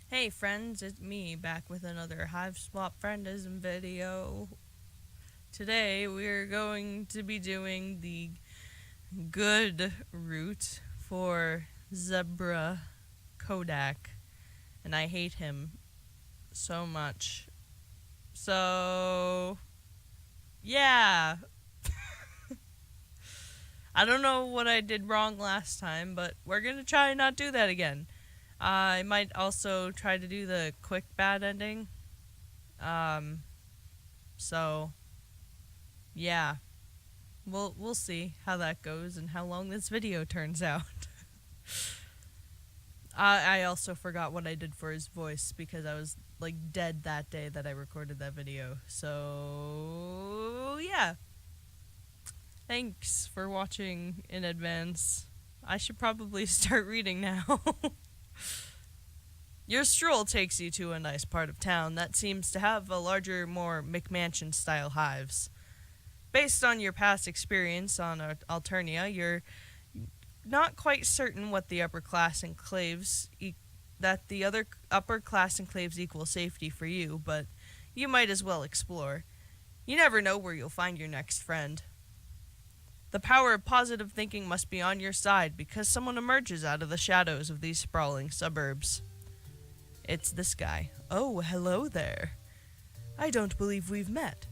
Hey friends, it's me back with another Hiveswap Friendism video. Today we're going to be doing the good route for Zebruh Kodak, and I hate him so much. So, yeah. I don't know what I did wrong last time, but we're gonna try and not do that again. I might also try to do the quick bad ending. Um, so yeah, we'll see how that goes and how long this video turns out. I also forgot what I did for his voice because I was like dead that day that I recorded that video. So yeah, thanks for watching in advance. I should probably start reading now. Your stroll takes you to a nice part of town that seems to have a larger, more McMansion style hives. Based on your past experience on Alternia, you're not quite certain what the upper class enclaves that the other upper class enclaves equal safety for you, but you might as well explore. You never know where you'll find your next friend. The power of positive thinking must be on your side because someone emerges out of the shadows of these sprawling suburbs. It's this guy. Oh, hello there. I don't believe we've met.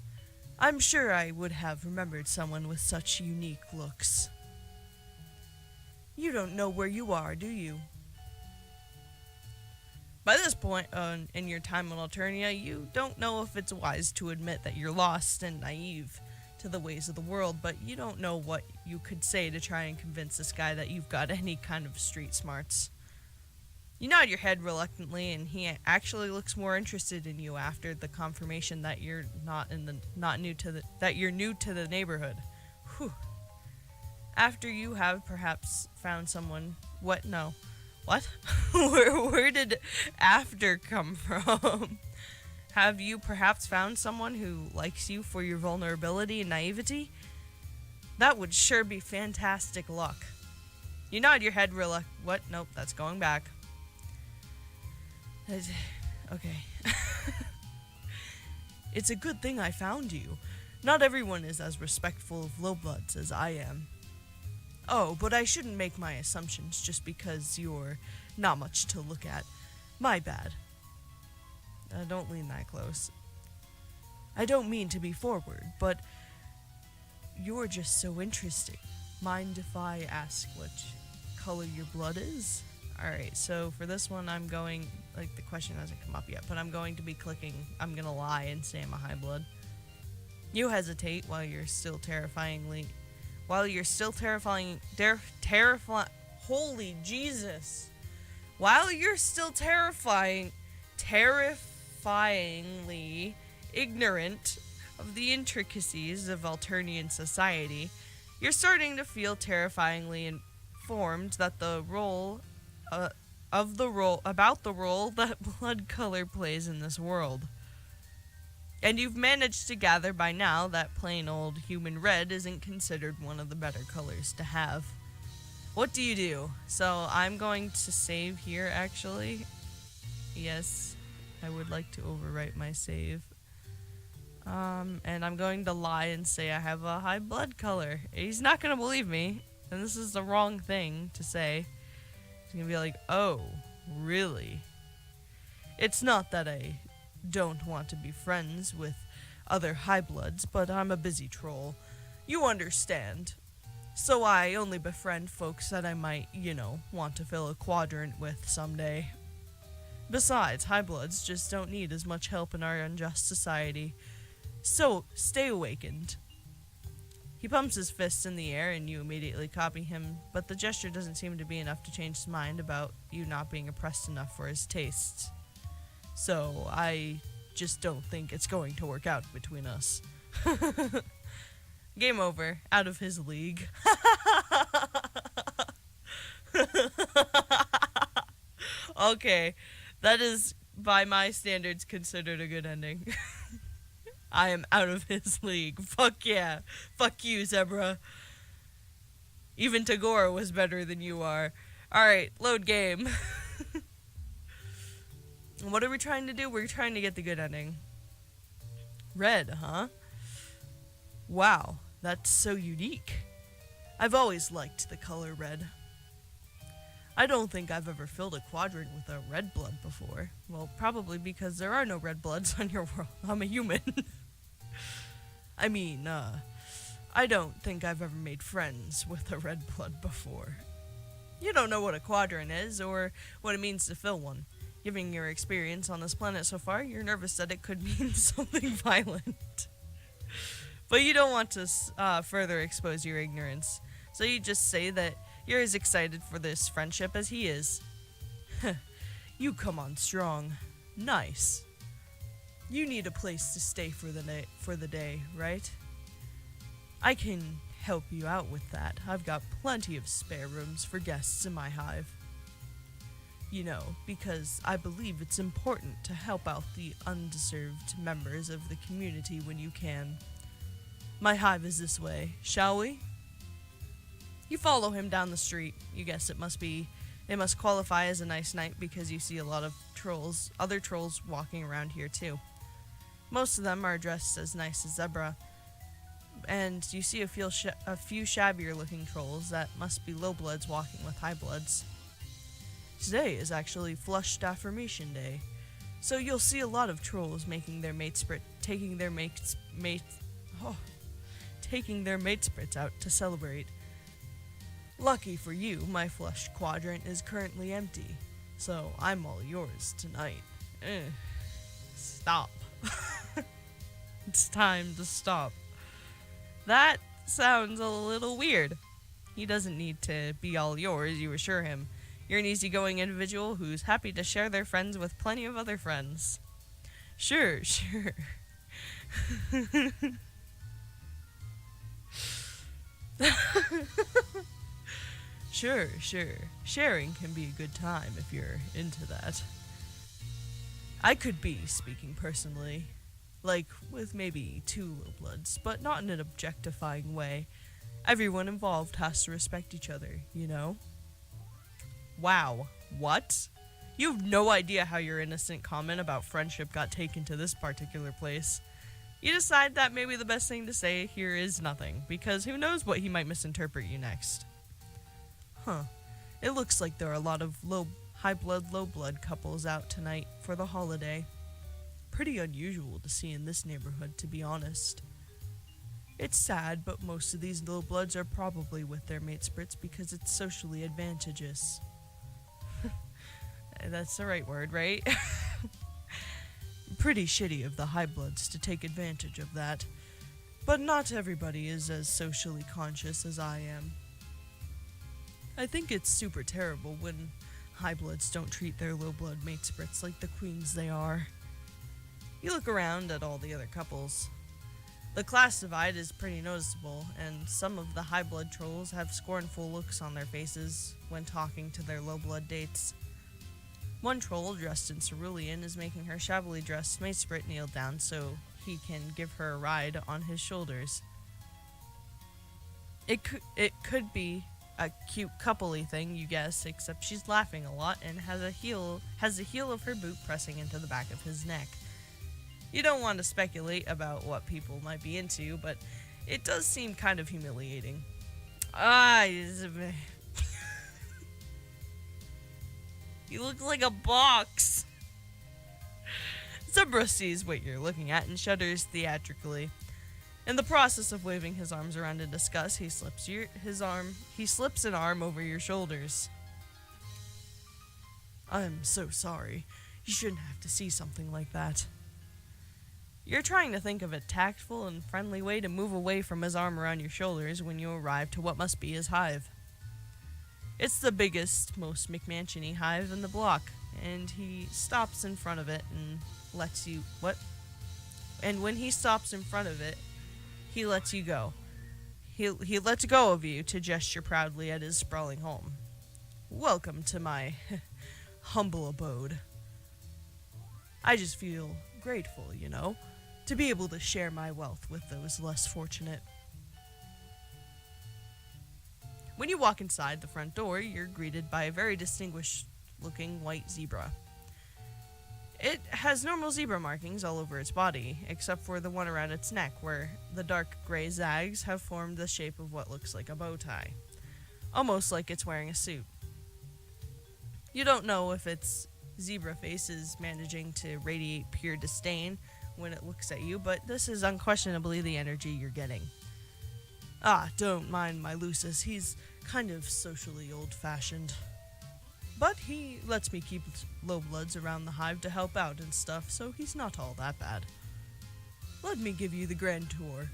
I'm sure I would have remembered someone with such unique looks. You don't know where you are, do you? By this point in your time on Alternia, you don't know if it's wise to admit that you're lost and naive to the ways of the world, but you don't know what you could say to try and convince this guy that you've got any kind of street smarts. You nod your head reluctantly, and he actually looks more interested in you after the confirmation that you're that you're new to the neighborhood. Whew. After you have perhaps found someone, what? No, what? where did after come from? Have you perhaps found someone who likes you for your vulnerability and naivety? That would sure be fantastic luck. You nod your head what? Nope, that's going back. Okay. It's a good thing I found you. Not everyone is as respectful of lowbloods as I am. Oh, but I shouldn't make my assumptions just because you're not much to look at. My bad. Don't lean that close. I don't mean to be forward, but you're just so interesting. Mind if I ask what color your blood is? Alright, so for this one I'm going, the question hasn't come up yet, but I'm going to be clicking, I'm gonna lie and say I'm a high blood. You hesitate while you're still terrifying, holy Jesus. While you're still terrifyingly ignorant of the intricacies of Alternian society, you're starting to feel terrifyingly informed that about the role that blood color plays in this world. And you've managed to gather by now that plain old human red isn't considered one of the better colors to have. What do you do? So I'm going to save here actually. Yes, I would like to overwrite my save. And I'm going to lie and say I have a high blood color. He's not gonna believe me, and this is the wrong thing to say. He's gonna be like, oh, really? It's not that I don't want to be friends with other high bloods, but I'm a busy troll. You understand. So I only befriend folks that I might, want to fill a quadrant with someday. Besides, high bloods just don't need as much help in our unjust society. So, stay awakened. He pumps his fists in the air and you immediately copy him, but the gesture doesn't seem to be enough to change his mind about you not being oppressed enough for his tastes. So, I just don't think it's going to work out between us. Game over. Out of his league. Okay, that is, by my standards, considered a good ending. I am out of his league. Fuck yeah. Fuck you, Zebruh. Even Tagore was better than you are. Alright, load game. What are we trying to do? We're trying to get the good ending. Red, huh? Wow, that's so unique. I've always liked the color red. I don't think I've ever filled a quadrant with a red blood before. Well, probably because there are no red bloods on your world. I'm a human. I mean, I don't think I've ever made friends with a red blood before. You don't know what a quadrant is, or what it means to fill one. Given your experience on this planet so far, you're nervous that it could mean something violent. But you don't want to further expose your ignorance, so you just say that you're as excited for this friendship as he is. You come on strong. Nice. You need a place to stay for the day, right? I can help you out with that. I've got plenty of spare rooms for guests in my hive. You know, because I believe it's important to help out the undeserved members of the community when you can. My hive is this way, shall we? You follow him down the street. You guess it must qualify as a nice night because you see a lot of other trolls walking around here too. Most of them are dressed as nice as Zebruh, and you see a few shabbier looking trolls that must be low bloods walking with high bloods. Today is actually Flushed Affirmation Day, so you'll see a lot of trolls taking their mate sprits out to celebrate. Lucky for you, my flushed quadrant is currently empty, so I'm all yours tonight. Stop. It's time to stop. That sounds a little weird. He doesn't need to be all yours, you assure him. You're an easygoing individual who's happy to share their friends with plenty of other friends. Sure. Sure. Sharing can be a good time if you're into that. I could be speaking personally, like with maybe 2 low bloods, but not in an objectifying way. Everyone involved has to respect each other, you know? Wow. What? You have no idea how your innocent comment about friendship got taken to this particular place. You decide that maybe the best thing to say here is nothing, because who knows what he might misinterpret you next. Huh. It looks like there are a lot of high blood, low blood couples out tonight for the holiday. Pretty unusual to see in this neighborhood, to be honest. It's sad, but most of these low bloods are probably with their mate sprits because it's socially advantageous. That's the right word, right? Pretty shitty of the high bloods to take advantage of that. But not everybody is as socially conscious as I am. I think it's super terrible when high bloods don't treat their low blood mate sprits like the queens they are. You look around at all the other couples. The class divide is pretty noticeable, and some of the high blood trolls have scornful looks on their faces when talking to their low blood dates. One troll dressed in cerulean is making her shabbily dressed mate sprit kneel down so he can give her a ride on his shoulders. It could be a cute coupley thing, you guess, except she's laughing a lot and has the heel of her boot pressing into the back of his neck. You don't want to speculate about what people might be into, but it does seem kind of humiliating. You look like a box. Zebruh sees what you're looking at and shudders theatrically. In the process of waving his arms around in disgust, he slips an arm over your shoulders. I'm so sorry. You shouldn't have to see something like that. You're trying to think of a tactful and friendly way to move away from his arm around your shoulders when you arrive to what must be his hive. It's the biggest, most McMansion-y hive in the block, and he stops in front of it and lets you... What? And when he stops in front of it, he lets you go. He lets go of you to gesture proudly at his sprawling home. Welcome to my humble abode. I just feel grateful, you know, to be able to share my wealth with those less fortunate. When you walk inside the front door, you're greeted by a very distinguished-looking white zebra. It has normal zebra markings all over its body, except for the one around its neck, where the dark gray zags have formed the shape of what looks like a bow tie. Almost like it's wearing a suit. You don't know if its zebra face is managing to radiate pure disdain when it looks at you, but this is unquestionably the energy you're getting. Ah, don't mind my Lucis, he's kind of socially old-fashioned. But he lets me keep low bloods around the hive to help out and stuff, so he's not all that bad. Let me give you the grand tour.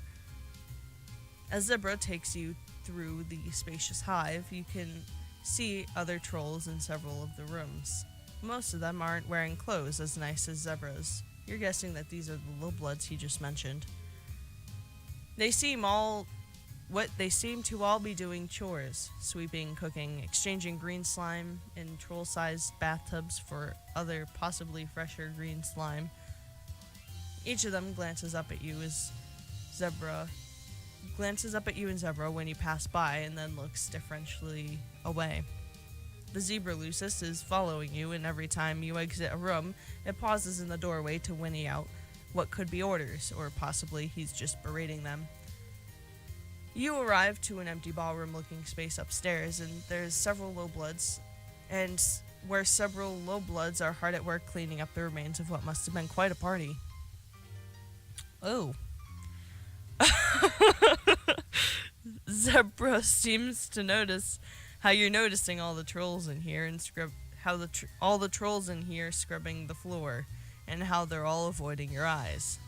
As Zebruh takes you through the spacious hive, you can see other trolls in several of the rooms. Most of them aren't wearing clothes as nice as Zebruh's. You're guessing that these are the low bloods he just mentioned. They seem to all be doing chores, sweeping, cooking, exchanging green slime in troll-sized bathtubs for other possibly fresher green slime. Each of them glances up at you and Zebruh when you pass by and then looks deferentially away. The zebra Lucis is following you, and every time you exit a room, it pauses in the doorway to whinny out what could be orders, or possibly he's just berating them. You arrive to an empty ballroom-looking space upstairs, and there's several low bloods, and where several low bloods are hard at work cleaning up the remains of what must have been quite a party. Oh. Zebruh seems to notice how you're noticing all the trolls in here and all the trolls in here scrubbing the floor, and how they're all avoiding your eyes.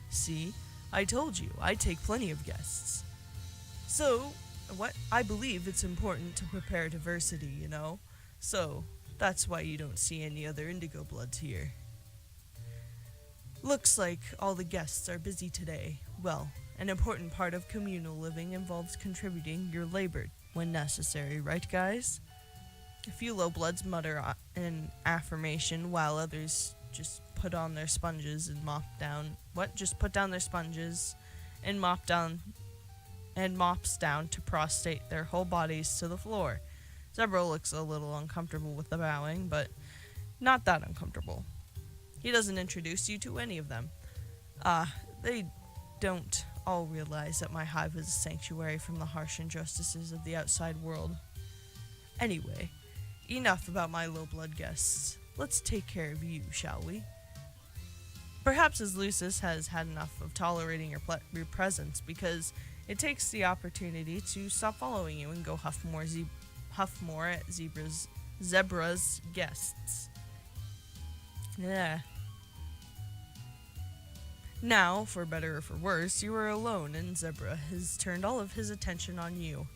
See, I told you, I take plenty of guests. So, I believe it's important to prepare diversity, you know? So, that's why you don't see any other indigo bloods here. Looks like all the guests are busy today. Well, an important part of communal living involves contributing your labor when necessary, right guys? A few low bloods mutter an affirmation while others just put on their sponges and put down their sponges and mops down to prostrate their whole bodies to the floor. Zebruh looks a little uncomfortable with the bowing, but not that uncomfortable. He doesn't introduce you to any of them. They don't all realize that my hive is a sanctuary from the harsh injustices of the outside world. Anyway, enough about my low-blood guests. Let's take care of you, shall we? Perhaps his Lucis has had enough of tolerating your presence, because it takes the opportunity to stop following you and go huff more at Zebruh's guests. Yeah. Now, for better or for worse, you are alone, and Zebruh has turned all of his attention on you.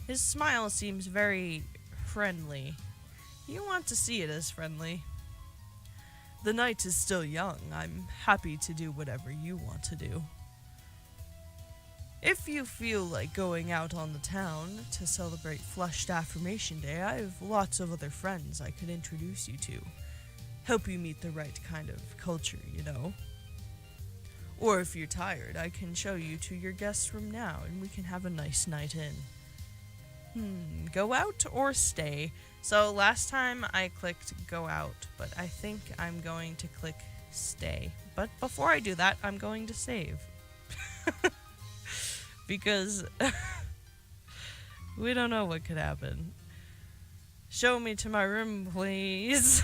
His smile seems very friendly. You want to see it as friendly. The night is still young. I'm happy to do whatever you want to do. If you feel like going out on the town to celebrate Flushed Affirmation Day, I have lots of other friends I could introduce you to. Help you meet the right kind of culture, you know? Or if you're tired, I can show you to your guest room now, and we can have a nice night in. Go out or stay? So last time I clicked go out, but I think I'm going to click stay. But before I do that, I'm going to save. Because we don't know what could happen. Show me to my room, please.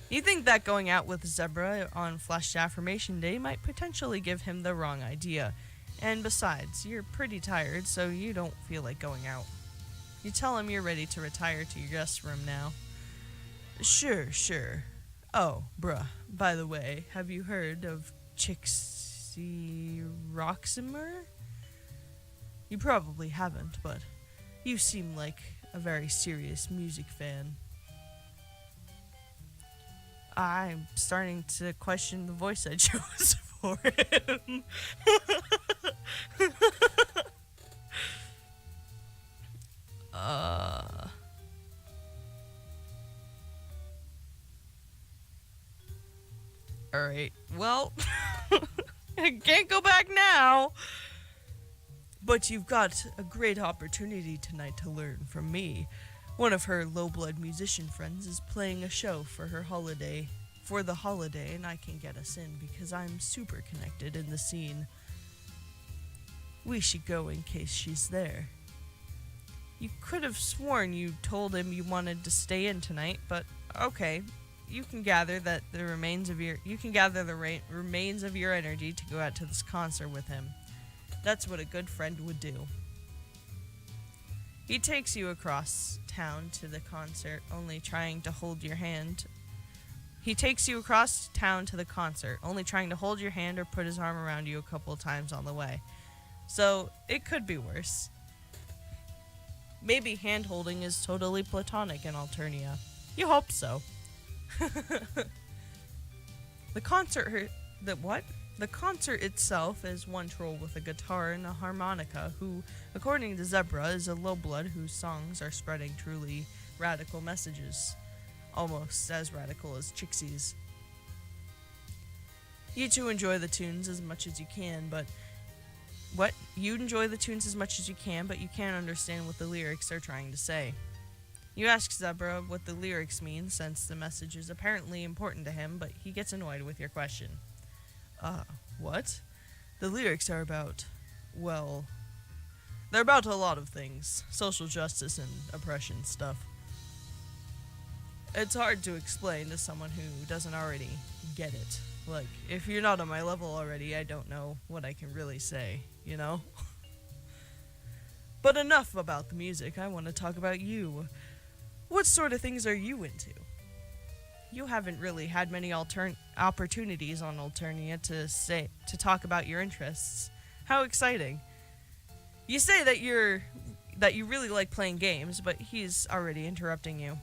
You think that going out with Zebruh on Flushed Affirmation Day might potentially give him the wrong idea. And besides, you're pretty tired, so you don't feel like going out. You tell him you're ready to retire to your guest room now. Sure. Oh, bruh, by the way, have you heard of Chixie Roximer? You probably haven't, but you seem like a very serious music fan. I'm starting to question the voice I chose for him. Alright, well, I can't go back now. But you've got a great opportunity tonight to learn from me. One of her low-blood musician friends is playing a show for the holiday, and I can get us in because I'm super connected in the scene. We should go in case she's there. You could have sworn you told him you wanted to stay in tonight, but okay. You can gather the remains of your energy to go out to this concert with him. That's what a good friend would do. He takes you across town to the concert, only trying to hold your hand. He takes you across town to the concert, only trying to hold your hand or put his arm around you a couple of times on the way. So, it could be worse. Maybe hand-holding is totally platonic in Alternia. You hope so. The concert itself is one troll with a guitar and a harmonica who, according to Zebruh, is a low-blood whose songs are spreading truly radical messages. Almost as radical as Chixie's. You two enjoy the tunes as much as you can, but you can't understand what the lyrics are trying to say. You ask Zebruh what the lyrics mean, since the message is apparently important to him, but he gets annoyed with your question. What? The lyrics are about, well, they're about a lot of things. Social justice and oppression stuff. It's hard to explain to someone who doesn't already get it. Like, if you're not on my level already, I don't know what I can really say, you know? But enough about the music, I want to talk about you. What sort of things are you into? You haven't really had many opportunities on Alternia to talk about your interests. How exciting. You say that you really like playing games, but he's already interrupting you.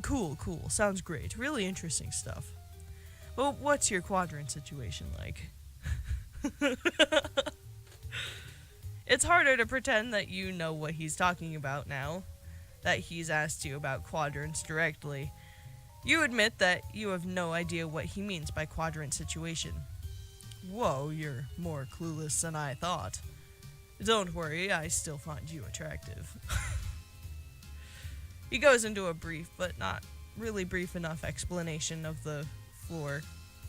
Cool. Sounds great. Really interesting stuff. Well, what's your quadrant situation like? It's harder to pretend that you know what he's talking about now that he's asked you about quadrants directly. You admit that you have no idea what he means by quadrant situation. Whoa, you're more clueless than I thought. Don't worry, I still find you attractive. He goes into a brief, but not really brief enough explanation of the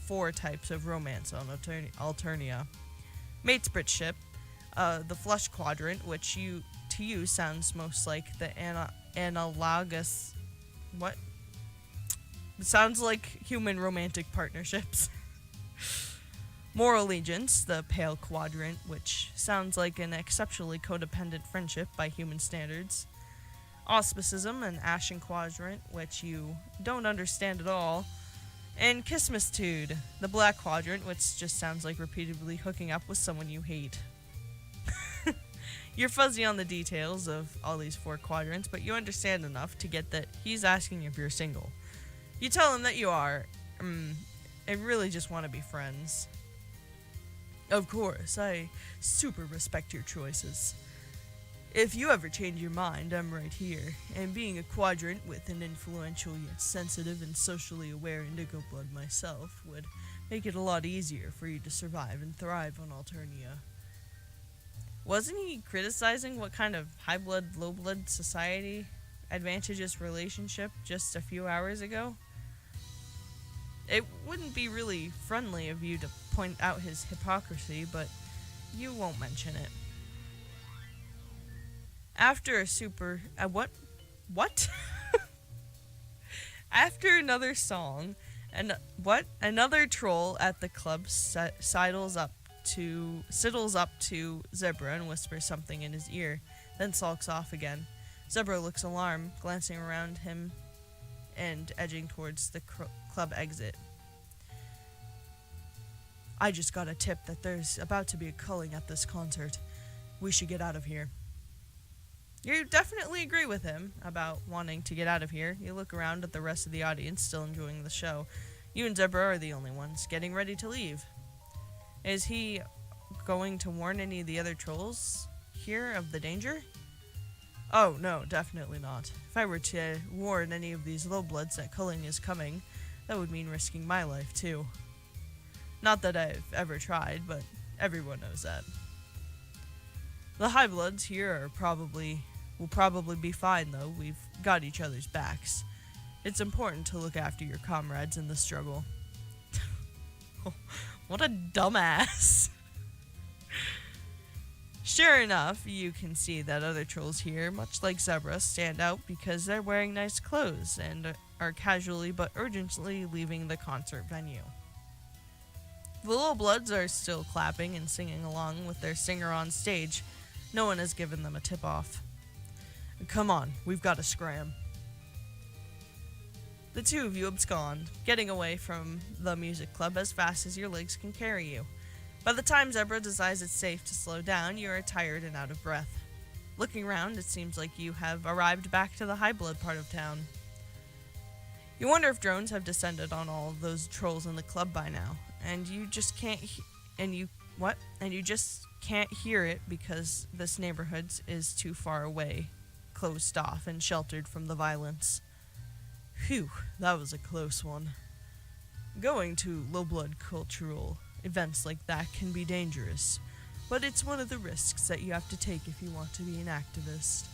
four types of romance on Alternia. Matesbritship, the flush quadrant, which to you sounds most like the analogous... What? It sounds like human romantic partnerships. More allegiance, the pale quadrant, which sounds like an exceptionally codependent friendship by human standards. Auspicism, an ashen quadrant, which you don't understand at all. And Kismustude, the black quadrant, which just sounds like repeatedly hooking up with someone you hate. You're fuzzy on the details of all these four quadrants, but you understand enough to get that he's asking if you're single. You tell him that you are, and really just want to be friends. Of course, I super respect your choices. If you ever change your mind, I'm right here, and being a quadrant with an influential yet sensitive and socially aware indigo blood myself would make it a lot easier for you to survive and thrive on Alternia. Wasn't he criticizing what kind of high blood, low blood society advantageous relationship just a few hours ago? It wouldn't be really friendly of you to point out his hypocrisy, but you won't mention it. After a super... what? After another song, another troll at the club sidles up to Zebruh and whispers something in his ear, then sulks off again. Zebruh looks alarmed, glancing around him and edging towards the club exit. I just got a tip that there's about to be a culling at this concert. We should get out of here. You definitely agree with him about wanting to get out of here. You look around at the rest of the audience, still enjoying the show. You and Zebruh are the only ones getting ready to leave. Is he going to warn any of the other trolls here of the danger? Oh, no, definitely not. If I were to warn any of these lowbloods that culling is coming, that would mean risking my life, too. Not that I've ever tried, but everyone knows that. The high bloods here are probably We'll probably be fine, though. We've got each other's backs. It's important to look after your comrades in the struggle. What a dumbass. Sure enough, you can see that other trolls here, much like Zebruh, stand out because they're wearing nice clothes and are casually but urgently leaving the concert venue. The Little Bloods are still clapping and singing along with their singer on stage. No one has given them a tip-off. Come on, we've got to scram. The two of you abscond, getting away from the music club as fast as your legs can carry you. By the time Zebruh decides it's safe to slow down, you are tired and out of breath. Looking around, it seems like you have arrived back to the high blood part of town. You wonder if drones have descended on all of those trolls in the club by now, and you just can't you just can't hear it because this neighborhood is too far away, closed off and sheltered from the violence. Phew, that was a close one. Going to low-blood cultural events like that can be dangerous, but it's one of the risks that you have to take if you want to be an activist.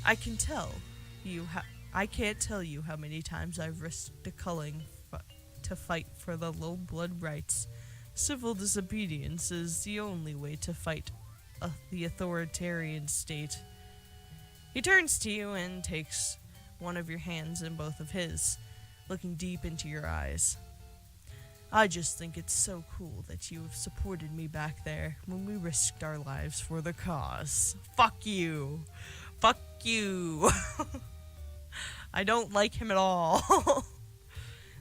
I can't tell you how many times I've risked culling to fight for the low-blood rights. Civil disobedience is the only way to fight the authoritarian state. He turns to you and takes one of your hands in both of his, looking deep into your eyes. I just think it's so cool that you have supported me back there when we risked our lives for the cause. Fuck you. Fuck you. I don't like him at all.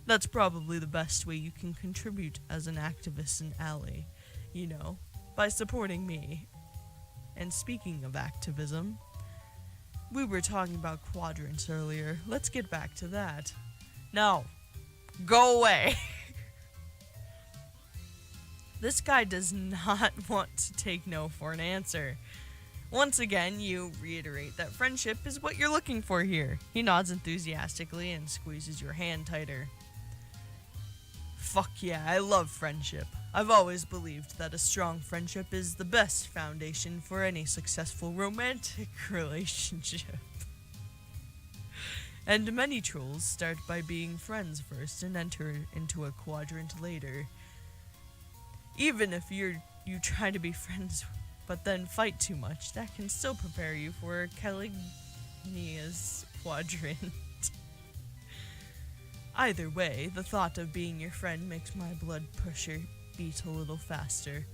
That's probably the best way you can contribute as an activist and ally, by supporting me. And speaking of activism, we were talking about quadrants earlier. Let's get back to that. No. Go away. This guy does not want to take no for an answer. Once again, you reiterate that friendship is what you're looking for here. He nods enthusiastically and squeezes your hand tighter. Fuck yeah, I love friendship. I've always believed that a strong friendship is the best foundation for any successful romantic relationship. And many trolls start by being friends first and enter into a quadrant later. Even if you try to be friends but then fight too much, that can still prepare you for Calignia's quadrant. Either way, the thought of being your friend makes my blood pressure beat a little faster.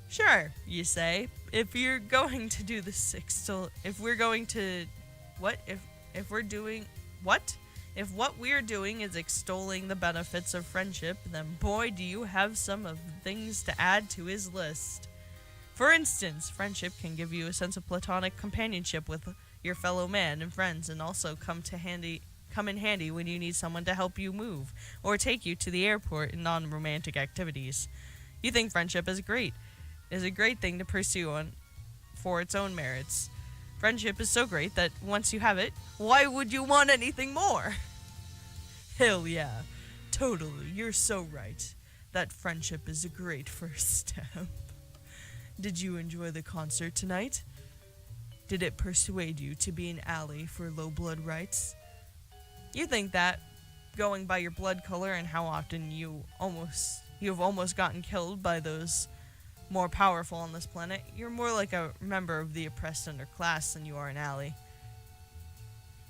Sure, you say, if you're going to do the if what we're doing is extolling the benefits of friendship, then boy do you have some of the things to add to his list. For instance, friendship can give you a sense of platonic companionship with your fellow man and friends, and also come in handy when you need someone to help you move or take you to the airport in non-romantic activities. You think friendship is a great thing to pursue for its own merits. Friendship is so great that once you have it, why would you want anything more? Hell yeah, totally, you're so right. That friendship is a great first step. Did you enjoy the concert tonight? Did it persuade you to be an ally for low blood rights? You think that, going by your blood color and how often you've almost gotten killed by those more powerful on this planet, you're more like a member of the oppressed underclass than you are an ally.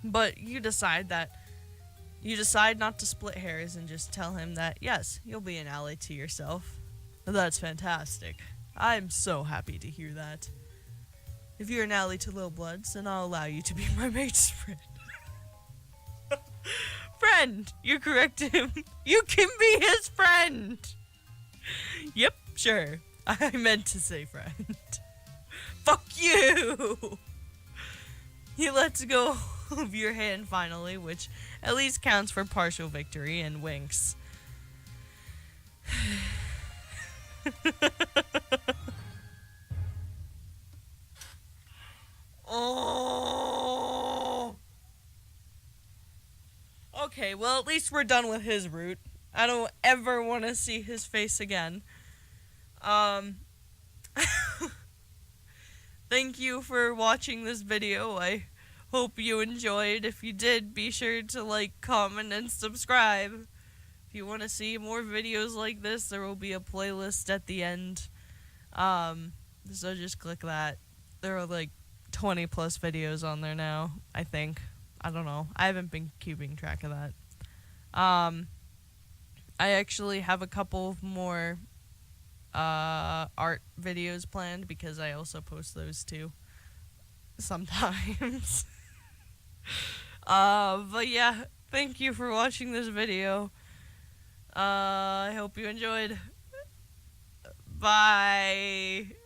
But you decide not to split hairs and just tell him that, yes, you'll be an ally to yourself. That's fantastic. I'm so happy to hear that. If you're an ally to Lil Bloods, then I'll allow you to be my mate's friend. Friend! You correct him. You can be his friend! Yep, sure. I meant to say friend. Fuck you! He lets go of your hand finally, which at least counts for partial victory, and winks. Oh. Okay, well, at least we're done with his route. I don't ever want to see his face again. thank you for watching this video. I hope you enjoyed. If you did, be sure to like, comment, and subscribe. If you want to see more videos like this, there will be a playlist at the end. So just click that. There are like 20 plus videos on there now, I think. I don't know. I haven't been keeping track of that. I actually have a couple more art videos planned because I also post those too sometimes. But yeah, thank you for watching this video. I hope you enjoyed. Bye.